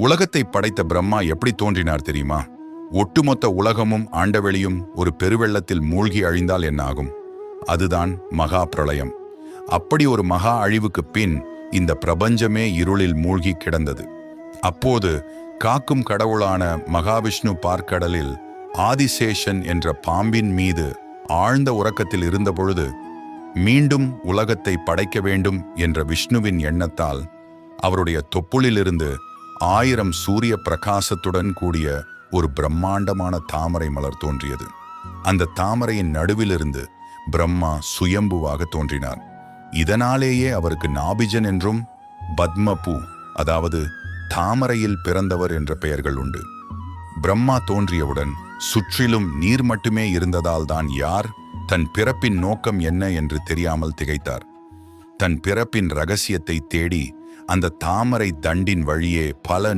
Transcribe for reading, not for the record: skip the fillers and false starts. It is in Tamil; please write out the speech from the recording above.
உலகத்தை படைத்த பிரம்மா எப்படி தோன்றினார் தெரியுமா? ஒட்டுமொத்த உலகமும் ஆண்டவெளியும் ஒரு பெருவெள்ளத்தில் மூழ்கி அழிந்தால் என்ன ஆகும்? அதுதான் மகா பிரளயம். அப்படி ஒரு மகா அழிவுக்கு பின் இந்த பிரபஞ்சமே இருளில் மூழ்கி கிடந்தது. அப்போது காக்கும் கடவுளான மகாவிஷ்ணு பார்க்கடலில் ஆதிசேஷன் என்ற பாம்பின் மீது ஆழ்ந்த உறக்கத்தில் இருந்தபொழுது மீண்டும் உலகத்தை படைக்க வேண்டும் என்ற விஷ்ணுவின் எண்ணத்தால் அவருடைய தொப்புளிலிருந்து 1000 சூரிய பிரகாசத்துடன் கூடிய ஒரு பிரம்மாண்டமான தாமரை மலர் தோன்றியது. அந்த தாமரையின் நடுவிலிருந்து பிரம்மா சுயம்புவாக தோன்றினார். இதனாலேயே அவருக்கு நாபிஜன் என்றும் பத்மபூ, அதாவது தாமரையில் பிறந்தவர் என்ற பெயர்கள் உண்டு. பிரம்மா தோன்றியவுடன் சுற்றிலும் நீர் மட்டுமே இருந்ததால் தான் யார் தன் பிறப்பின் நோக்கம் என்ன என்று தெரியாமல் திகைத்தார். தன் பிறப்பின் ரகசியத்தை தேடி அந்த தாமரை தண்டின் வழியே பல